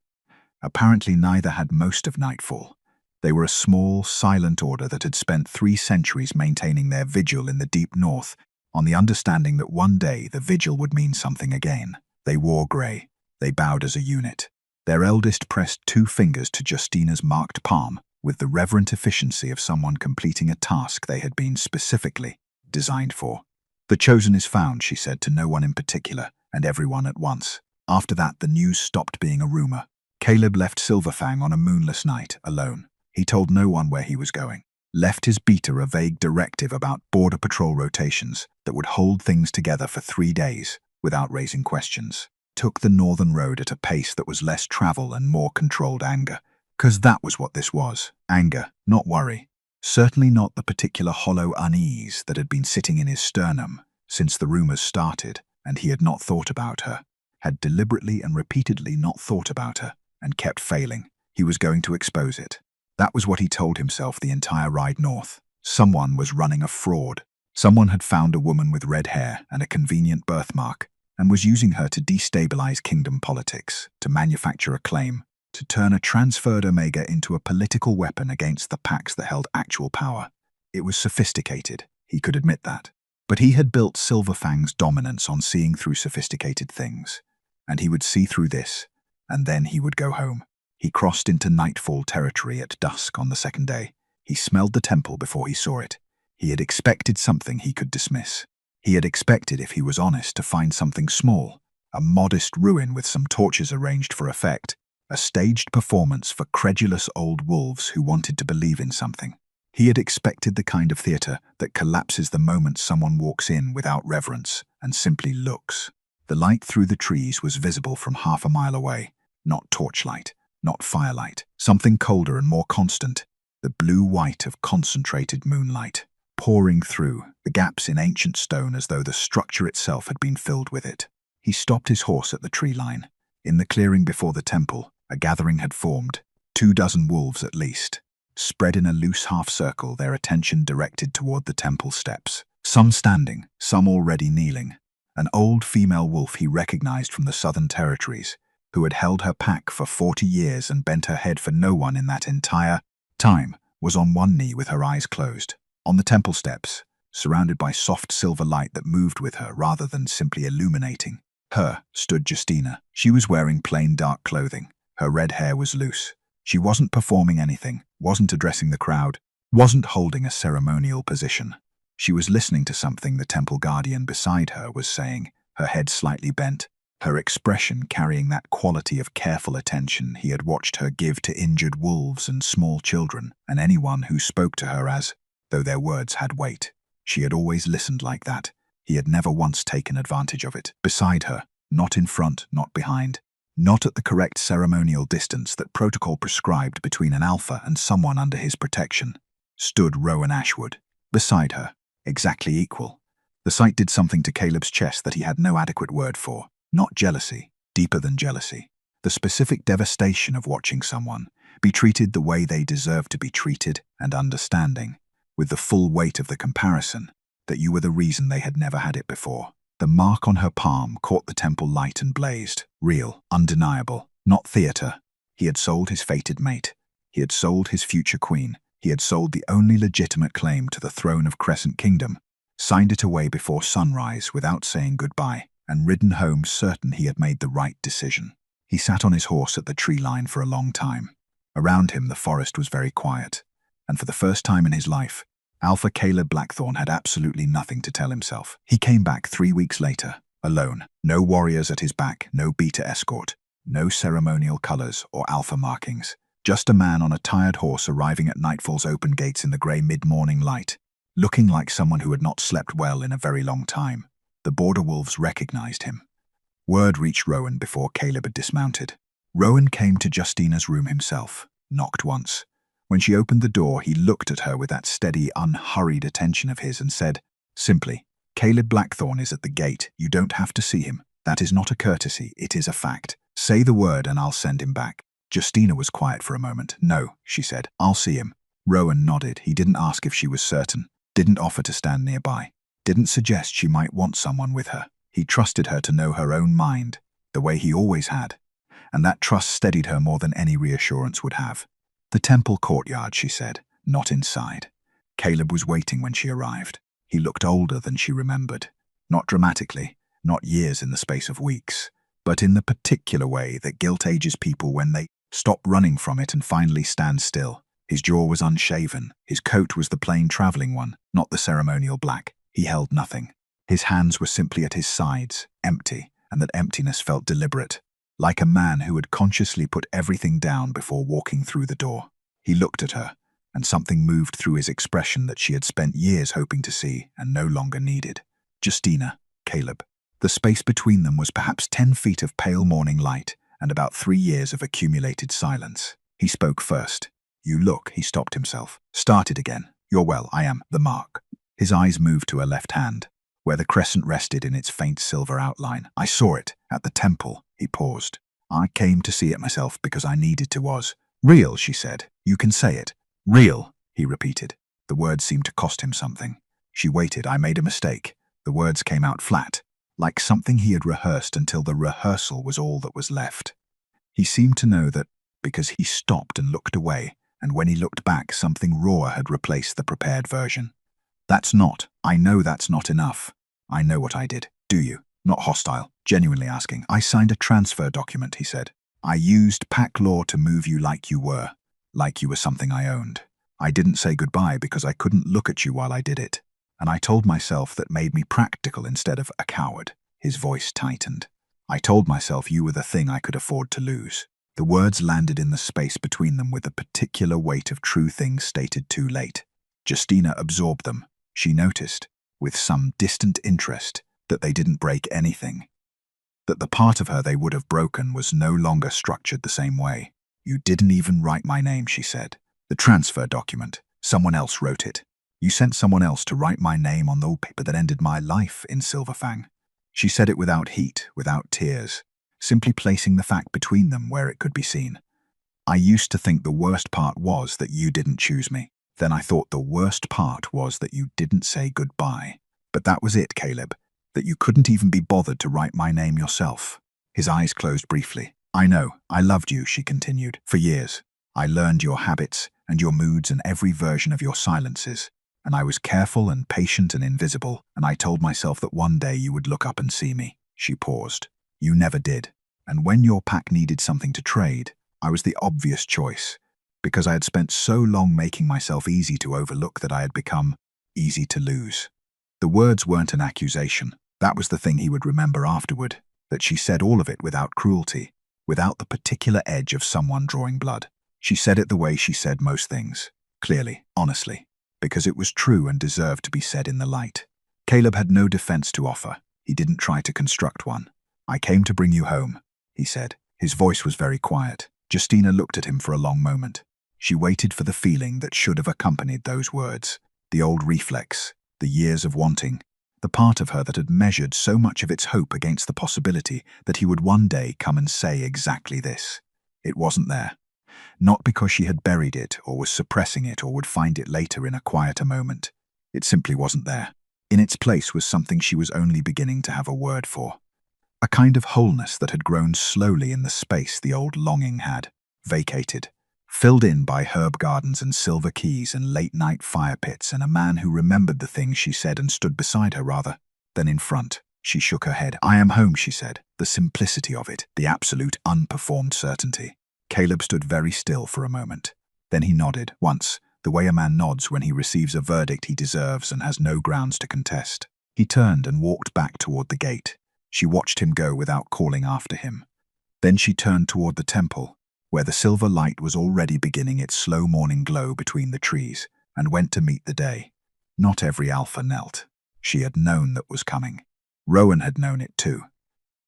Apparently neither had most of Nightfall. They were a small, silent order that had spent 3 centuries maintaining their vigil in the deep north, on the understanding that one day the vigil would mean something again. They wore grey. They bowed as a unit. Their eldest pressed 2 fingers to Justina's marked palm with the reverent efficiency of someone completing a task they had been specifically designed for. "The chosen is found," she said to no one in particular, and everyone at once. After that, the news stopped being a rumor. Caleb left Silverfang on a moonless night, alone. He told no one where he was going. Left his beater a vague directive about border patrol rotations that would hold things together for 3 days without raising questions. Took the northern road at a pace that was less travel and more controlled anger. 'Cause that was what this was. Anger, not worry. Certainly not the particular hollow unease that had been sitting in his sternum since the rumors started, and he had not thought about her. Had deliberately and repeatedly not thought about her, and kept failing. He was going to expose it. That was what he told himself the entire ride north. Someone was running a fraud. Someone had found a woman with red hair and a convenient birthmark, and was using her to destabilize kingdom politics, to manufacture a claim, to turn a transferred Omega into a political weapon against the packs that held actual power. It was sophisticated, he could admit that. But he had built Silverfang's dominance on seeing through sophisticated things. And he would see through this, and then he would go home. He crossed into nightfall territory at dusk on the second day. He smelled the temple before he saw it. He had expected something he could dismiss. He had expected, if he was honest, to find something small, a modest ruin with some torches arranged for effect, a staged performance for credulous old wolves who wanted to believe in something. He had expected the kind of theatre that collapses the moment someone walks in without reverence and simply looks. The light through the trees was visible from half a mile away, not torchlight, not firelight, something colder and more constant, the blue-white of concentrated moonlight, pouring through the gaps in ancient stone as though the structure itself had been filled with it. He stopped his horse at the tree line. In the clearing before the temple, a gathering had formed, 24 wolves at least, spread in a loose half-circle, their attention directed toward the temple steps. Some standing, some already kneeling. An old female wolf he recognized from the southern territories, who had held her pack for 40 years and bent her head for no one in that entire time, was on one knee with her eyes closed. On the temple steps, surrounded by soft silver light that moved with her rather than simply illuminating her, stood Justina. She was wearing plain dark clothing. Her red hair was loose. She wasn't performing anything, wasn't addressing the crowd, wasn't holding a ceremonial position. She was listening to something the temple guardian beside her was saying, her head slightly bent, her expression carrying that quality of careful attention he had watched her give to injured wolves and small children, and anyone who spoke to her as though their words had weight. She had always listened like that. He had never once taken advantage of it. Beside her, not in front, not behind, not at the correct ceremonial distance that protocol prescribed between an alpha and someone under his protection, stood Rowan Ashwood. Beside her, exactly equal. The sight did something to Caleb's chest that he had no adequate word for. Not jealousy, deeper than jealousy. The specific devastation of watching someone be treated the way they deserve to be treated, and understanding, with the full weight of the comparison, that you were the reason they had never had it before. The mark on her palm caught the temple light and blazed. Real, undeniable, not theatre. He had sold his fated mate. He had sold his future queen. He had sold the only legitimate claim to the throne of Crescent Kingdom, signed it away before sunrise without saying goodbye, and ridden home certain he had made the right decision. He sat on his horse at the tree line for a long time. Around him the forest was very quiet, and for the first time in his life, Alpha Caleb Blackthorne had absolutely nothing to tell himself. He came back 3 weeks later, alone. No warriors at his back, no beta escort, no ceremonial colors or alpha markings. Just a man on a tired horse arriving at Nightfall's open gates in the grey mid-morning light, looking like someone who had not slept well in a very long time. The border wolves recognized him. Word reached Rowan before Caleb had dismounted. Rowan came to Justina's room himself, knocked once. When she opened the door, he looked at her with that steady, unhurried attention of his and said, simply, "Caleb Blackthorne is at the gate. You don't have to see him. That is not a courtesy, it is a fact. Say the word and I'll send him back." Justina was quiet for a moment. "No," she said, "I'll see him." Rowan nodded. He didn't ask if she was certain, didn't offer to stand nearby, didn't suggest she might want someone with her. He trusted her to know her own mind, the way he always had, and that trust steadied her more than any reassurance would have. "The temple courtyard," she said, "not inside." Caleb was waiting when she arrived. He looked older than she remembered. Not dramatically, not years in the space of weeks, but in the particular way that guilt ages people when they stop running from it and finally stand still. His jaw was unshaven. His coat was the plain traveling one, not the ceremonial black. He held nothing. His hands were simply at his sides, empty, and that emptiness felt deliberate, like a man who had consciously put everything down before walking through the door. He looked at her, and something moved through his expression that she had spent years hoping to see and no longer needed. Justina, Caleb. The space between them was perhaps 10 feet of pale morning light and about 3 years of accumulated silence. He spoke first. "You look," he stopped himself. Started again. "You're well, I am, the mark." His eyes moved to her left hand, where the crescent rested in its faint silver outline. "I saw it, at the temple." He paused. "I came to see it myself because I needed to was." "Real," she said. "You can say it." "Real," he repeated. The words seemed to cost him something. She waited. "I made a mistake." The words came out flat, like something he had rehearsed until the rehearsal was all that was left. He seemed to know that because he stopped and looked away, and when he looked back, something rawer had replaced the prepared version. I know that's not enough. I know what I did. Do you?" Not hostile, genuinely asking. "I signed a transfer document," he said. "I used pack law to move you like you were something I owned. I didn't say goodbye because I couldn't look at you while I did it. And I told myself that made me practical instead of a coward." His voice tightened. "I told myself you were the thing I could afford to lose." The words landed in the space between them with the particular weight of true things stated too late. Justina absorbed them. She noticed, with some distant interest, that they didn't break anything. That the part of her they would have broken was no longer structured the same way. "You didn't even write my name," she said. "The transfer document. Someone else wrote it. You sent someone else to write my name on the paper that ended my life in Silverfang." She said it without heat, without tears, simply placing the fact between them where it could be seen. "I used to think the worst part was that you didn't choose me. Then I thought the worst part was that you didn't say goodbye. But that was it, Caleb, that you couldn't even be bothered to write my name yourself." His eyes closed briefly. "I know, I loved you," she continued, "for years. I learned your habits and your moods and every version of your silences. And I was careful and patient and invisible, and I told myself that one day you would look up and see me." She paused. "You never did. And when your pack needed something to trade, I was the obvious choice, because I had spent so long making myself easy to overlook that I had become easy to lose." The words weren't an accusation. That was the thing he would remember afterward, that she said all of it without cruelty, without the particular edge of someone drawing blood. She said it the way she said most things, clearly, honestly, because it was true and deserved to be said in the light. Caleb had no defense to offer. He didn't try to construct one. "I came to bring you home," he said. His voice was very quiet. Justina looked at him for a long moment. She waited for the feeling that should have accompanied those words. The old reflex, the years of wanting, the part of her that had measured so much of its hope against the possibility that he would one day come and say exactly this. It wasn't there. Not because she had buried it or was suppressing it or would find it later in a quieter moment. It simply wasn't there. In its place was something she was only beginning to have a word for. A kind of wholeness that had grown slowly in the space the old longing had, vacated, filled in by herb gardens and silver keys and late-night fire pits and a man who remembered the things she said and stood beside her rather than in front. She shook her head. "I am home," she said. The simplicity of it, the absolute unperformed certainty. Caleb stood very still for a moment. Then he nodded, once, the way a man nods when he receives a verdict he deserves and has no grounds to contest. He turned and walked back toward the gate. She watched him go without calling after him. Then she turned toward the temple, where the silver light was already beginning its slow morning glow between the trees, and went to meet the day. Not every alpha knelt. She had known that was coming. Rowan had known it too.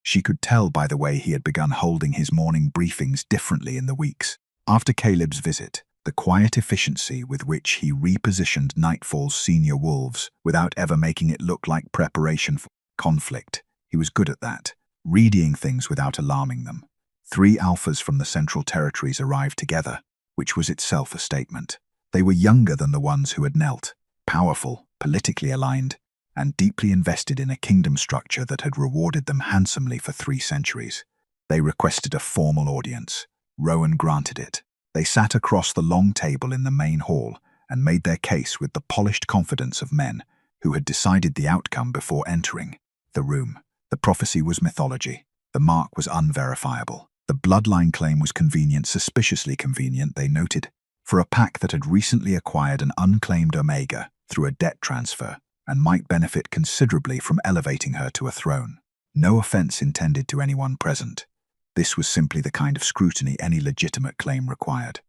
She could tell by the way he had begun holding his morning briefings differently in the weeks. After Caleb's visit, the quiet efficiency with which he repositioned Nightfall's senior wolves without ever making it look like preparation for conflict. He was good at that, readying things without alarming them. 3 alphas from the Central Territories arrived together, which was itself a statement. They were younger than the ones who had knelt, powerful, politically aligned, and deeply invested in a kingdom structure that had rewarded them handsomely for 3 centuries. They requested a formal audience. Rowan granted it. They sat across the long table in the main hall and made their case with the polished confidence of men who had decided the outcome before entering the room. The prophecy was mythology. The mark was unverifiable. The bloodline claim was convenient, suspiciously convenient, they noted, for a pack that had recently acquired an unclaimed Omega through a debt transfer and might benefit considerably from elevating her to a throne. No offense intended to anyone present. This was simply the kind of scrutiny any legitimate claim required.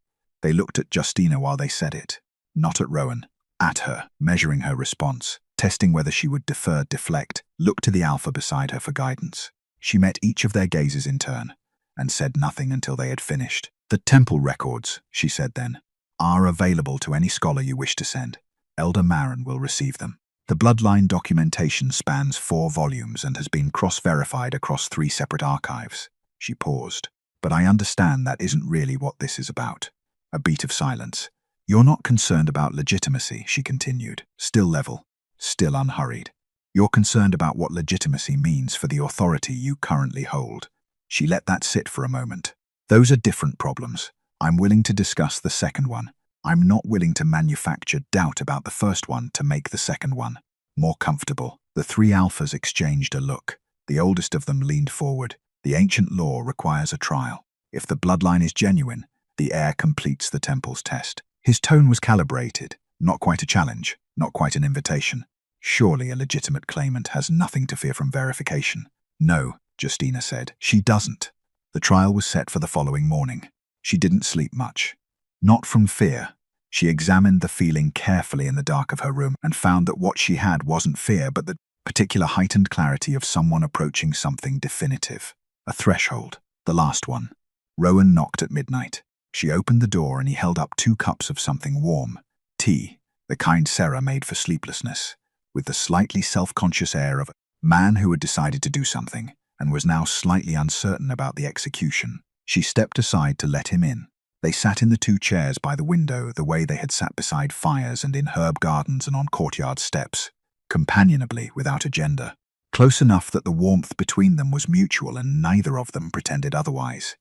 They looked at Justina while they said it, not at Rowan, at her, measuring her response, testing whether she would defer, deflect, look to the alpha beside her for guidance. She met each of their gazes in turn, and said nothing until they had finished. "The temple records," she said then, "are available to any scholar you wish to send. Elder Marin will receive them. The bloodline documentation spans 4 volumes and has been cross-verified across 3 separate archives." She paused. "But I understand that isn't really what this is about." A beat of silence. "You're not concerned about legitimacy," she continued, still level, still unhurried. "You're concerned about what legitimacy means for the authority you currently hold." She let that sit for a moment. "Those are different problems. I'm willing to discuss the second one. I'm not willing to manufacture doubt about the first one to make the second one more comfortable." The 3 alphas exchanged a look. The oldest of them leaned forward. "The ancient law requires a trial. If the bloodline is genuine, the heir completes the temple's test." His tone was calibrated, not quite a challenge, not quite an invitation. "Surely a legitimate claimant has nothing to fear from verification." "No," Justina said, "she doesn't." The trial was set for the following morning. She didn't sleep much. Not from fear. She examined the feeling carefully in the dark of her room and found that what she had wasn't fear, but the particular heightened clarity of someone approaching something definitive. A threshold. The last one. Rowan knocked at midnight. She opened the door and he held up 2 cups of something warm. Tea, the kind Sarah made for sleeplessness, with the slightly self-conscious air of a man who had decided to do something and was now slightly uncertain about the execution. She stepped aside to let him in. They sat in the 2 chairs by the window, the way they had sat beside fires and in herb gardens and on courtyard steps, companionably, without agenda. Close enough that the warmth between them was mutual and neither of them pretended otherwise.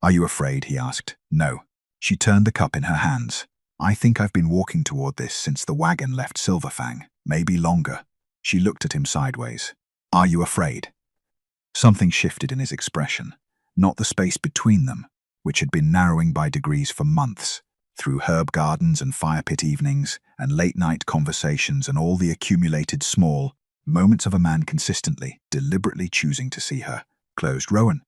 "Are you afraid?" he asked. "No." She turned the cup in her hands. "I think I've been walking toward this since the wagon left Silverfang, maybe longer." She looked at him sideways. "Are you afraid?" Something shifted in his expression. Not the space between them, which had been narrowing by degrees for months, through herb gardens and fire pit evenings and late-night conversations and all the accumulated small moments of a man consistently, deliberately choosing to see her. Closed. "Rowan,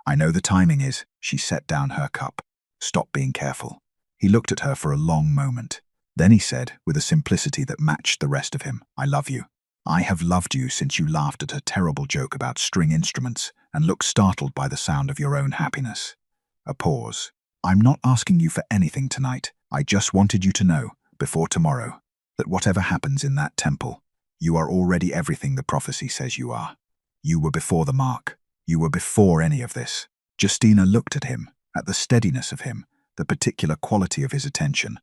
I know the timing is." She set down her cup. "Stop being careful." He looked at her for a long moment. Then he said, with a simplicity that matched the rest of him, "I love you. I have loved you since you laughed at a terrible joke about string instruments and looked startled by the sound of your own happiness." A pause. "I'm not asking you for anything tonight. I just wanted you to know, before tomorrow, that whatever happens in that temple, you are already everything the prophecy says you are. You were before the mark. You were before any of this." Justina looked at him, at the steadiness of him, the particular quality of his attention,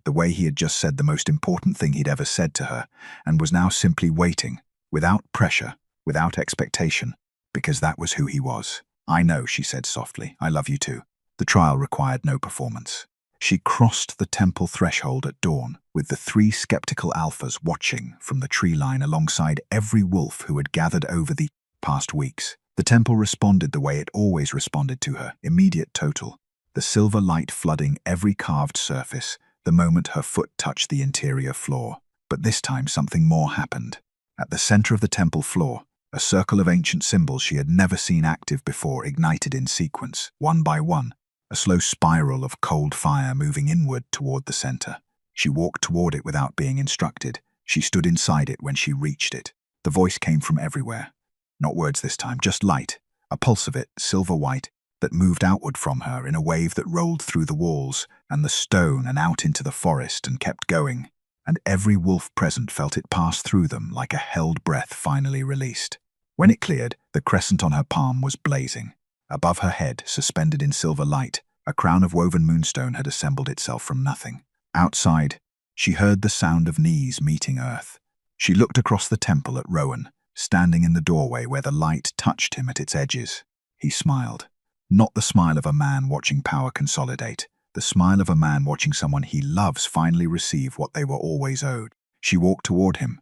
the way he had just said the most important thing he'd ever said to her, and was now simply waiting, without pressure, without expectation, because that was who he was. "I know," she said softly. "I love you too." The trial required no performance. She crossed the temple threshold at dawn, with the 3 skeptical alphas watching from the tree line alongside every wolf who had gathered over the past weeks. The temple responded the way it always responded to her, immediate, total, the silver light flooding every carved surface the moment her foot touched the interior floor. But this time something more happened. At the center of the temple floor, a circle of ancient symbols she had never seen active before ignited in sequence, one by one, a slow spiral of cold fire moving inward toward the center. She walked toward it without being instructed. She stood inside it when she reached it. The voice came from everywhere. Not words this time, just light, a pulse of it, silver-white, that moved outward from her in a wave that rolled through the walls and the stone and out into the forest and kept going. And every wolf present felt it pass through them like a held breath finally released. When it cleared, the crescent on her palm was blazing. Above her head, suspended in silver light, a crown of woven moonstone had assembled itself from nothing. Outside, she heard the sound of knees meeting earth. She looked across the temple at Rowan, standing in the doorway where the light touched him at its edges. He smiled. Not the smile of a man watching power consolidate, the smile of a man watching someone he loves finally receive what they were always owed. She walked toward him,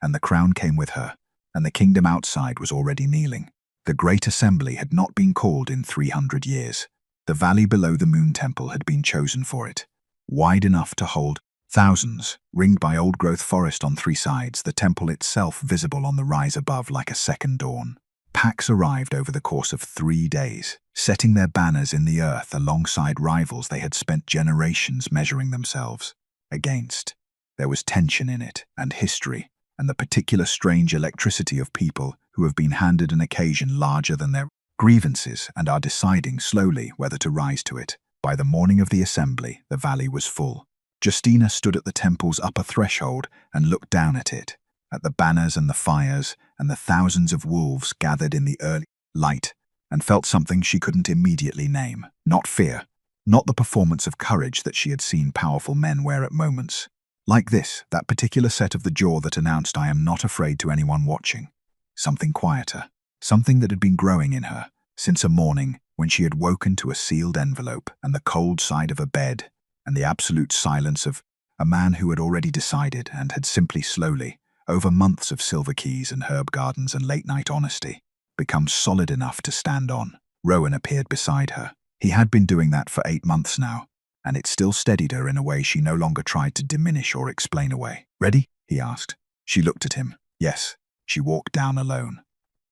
and the crown came with her, and the kingdom outside was already kneeling. The great assembly had not been called in 300 years. The valley below the Moon Temple had been chosen for it, wide enough to hold thousands, ringed by old-growth forest on three sides, the temple itself visible on the rise above like a second dawn. Packs arrived over the course of 3 days, setting their banners in the earth alongside rivals they had spent generations measuring themselves against. There was tension in it, and history, and the particular strange electricity of people who have been handed an occasion larger than their grievances and are deciding slowly whether to rise to it. By the morning of the assembly, the valley was full. Justina stood at the temple's upper threshold and looked down at it, at the banners and the fires and the thousands of wolves gathered in the early light, and felt something she couldn't immediately name. Not fear, not the performance of courage that she had seen powerful men wear at moments. Like this, that particular set of the jaw that announced, "I am not afraid," to anyone watching. Something quieter, something that had been growing in her since a morning when she had woken to a sealed envelope and the cold side of a bed and the absolute silence of a man who had already decided and had simply slowly, over months of silver keys and herb gardens and late-night honesty, become solid enough to stand on. Rowan appeared beside her. He had been doing that for 8 months now, and it still steadied her in a way she no longer tried to diminish or explain away. "Ready?" he asked. She looked at him. Yes. She walked down alone.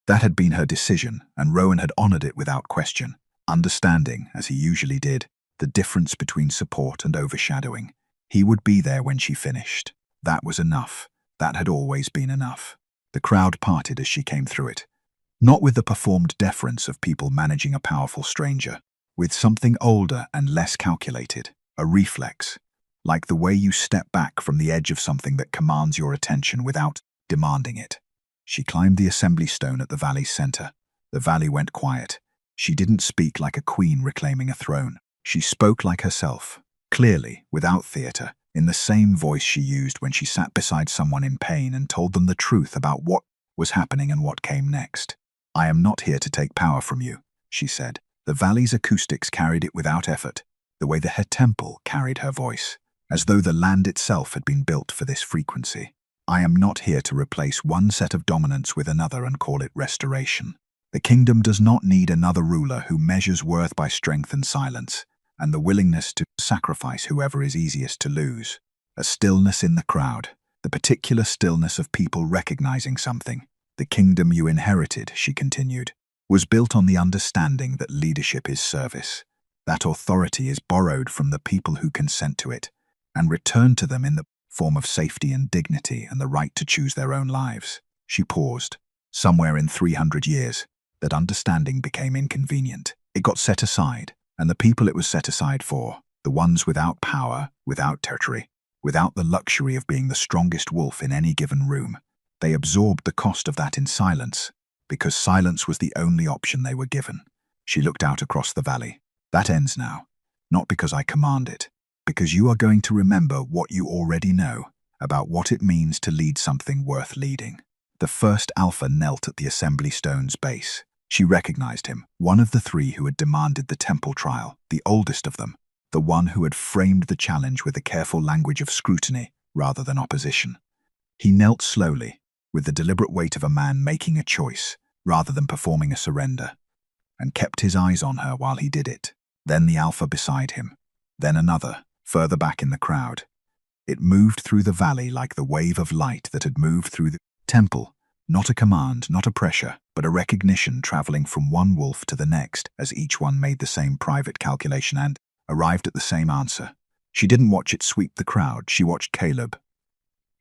That had been her decision, and Rowan had honored it without question, understanding, as he usually did, the difference between support and overshadowing. He would be there when she finished. That was enough. That had always been enough. The crowd parted as she came through it, not with the performed deference of people managing a powerful stranger, with something older and less calculated, a reflex, like the way you step back from the edge of something that commands your attention without demanding it. She climbed the assembly stone at the valley's center. The valley went quiet. She didn't speak like a queen reclaiming a throne. She spoke like herself, clearly, without theater, in the same voice she used when she sat beside someone in pain and told them the truth about what was happening and what came next. "I am not here to take power from you," she said. The valley's acoustics carried it without effort, the way her temple carried her voice, as though the land itself had been built for this frequency. "I am not here to replace one set of dominance with another and call it restoration. The kingdom does not need another ruler who measures worth by strength and silence, and the willingness to sacrifice whoever is easiest to lose." A stillness in the crowd, the particular stillness of people recognizing something. "The kingdom you inherited," she continued, "was built on the understanding that leadership is service. That authority is borrowed from the people who consent to it, and returned to them in the form of safety and dignity and the right to choose their own lives." She paused. Somewhere in 300 years, that understanding became inconvenient. It got set aside, and the people it was set aside for, the ones without power, without territory, without the luxury of being the strongest wolf in any given room, they absorbed the cost of that in silence, because silence was the only option they were given. She looked out across the valley. "That ends now, not because I command it, because you are going to remember what you already know about what it means to lead something worth leading." The first alpha knelt at the assembly stone's base. She recognized him, one of the 3 who had demanded the temple trial, the oldest of them, the one who had framed the challenge with the careful language of scrutiny rather than opposition. He knelt slowly, with the deliberate weight of a man making a choice rather than performing a surrender, and kept his eyes on her while he did it. Then the alpha beside him, then another, further back in the crowd. It moved through the valley like the wave of light that had moved through the temple, not a command, not a pressure, but a recognition traveling from one wolf to the next as each one made the same private calculation and arrived at the same answer. She didn't watch it sweep the crowd, she watched Caleb.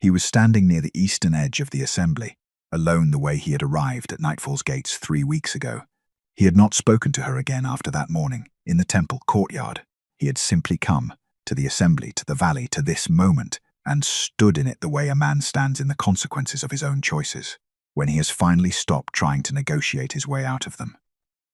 He was standing near the eastern edge of the assembly, alone the way he had arrived at Nightfall's gates 3 weeks ago. He had not spoken to her again after that morning, in the temple courtyard. He had simply come, to the assembly, to the valley, to this moment, and stood in it the way a man stands in the consequences of his own choices, when he has finally stopped trying to negotiate his way out of them.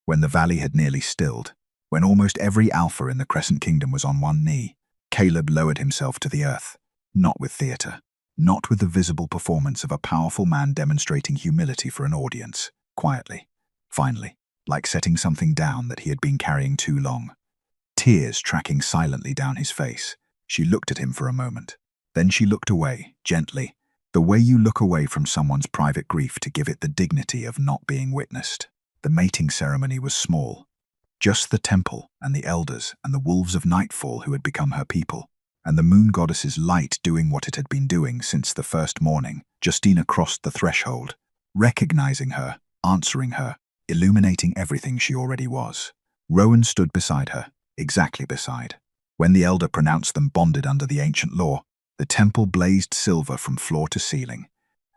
When the valley had nearly stilled, when almost every alpha in the Crescent Kingdom was on one knee, Caleb lowered himself to the earth, not with theater, not with the visible performance of a powerful man demonstrating humility for an audience, quietly, finally, like setting something down that he had been carrying too long. Tears tracking silently down his face, she looked at him for a moment. Then she looked away, gently, The way you look away from someone's private grief to give it the dignity of not being witnessed. The mating ceremony was small. Just the temple and the elders and the wolves of nightfall who had become her people, and the moon goddess's light doing what it had been doing since the first morning. Justina crossed the threshold, recognizing her, answering her, illuminating everything she already was. Rowan stood beside her, exactly beside. When the elder pronounced them bonded under the ancient law, the temple blazed silver from floor to ceiling,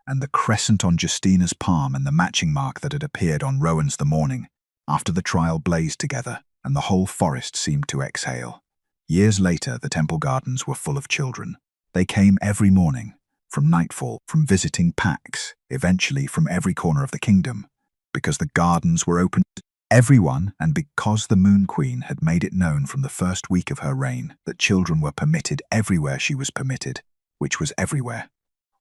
and the crescent on Justina's palm and the matching mark that had appeared on Rowan's the morning after the trial blazed together, and the whole forest seemed to exhale. Years later, the temple gardens were full of children. They came every morning, from nightfall, from visiting packs, eventually from every corner of the kingdom, because the gardens were open to everyone, and because the Moon Queen had made it known from the first week of her reign that children were permitted everywhere she was permitted, which was everywhere.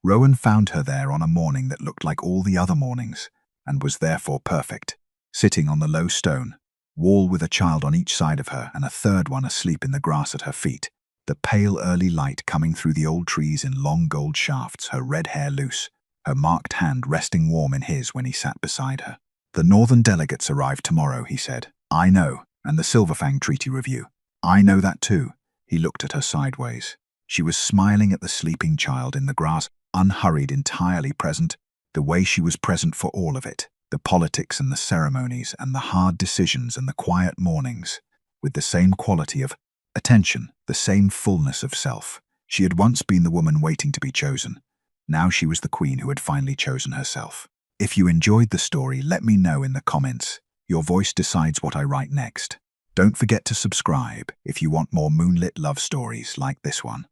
Rowan found her there on a morning that looked like all the other mornings, and was therefore perfect, sitting on the low stone wall with a child on each side of her and a third one asleep in the grass at her feet, the pale early light coming through the old trees in long gold shafts, her red hair loose, her marked hand resting warm in his when he sat beside her. "The northern delegates arrive tomorrow," he said. "I know, and the Silverfang Treaty Review. I know that too." He looked at her sideways. She was smiling at the sleeping child in the grass, unhurried, entirely present, the way she was present for all of it. The politics and the ceremonies and the hard decisions and the quiet mornings, with the same quality of attention, the same fullness of self. She had once been the woman waiting to be chosen. Now she was the queen who had finally chosen herself. If you enjoyed the story, let me know in the comments. Your voice decides what I write next. Don't forget to subscribe if you want more moonlit love stories like this one.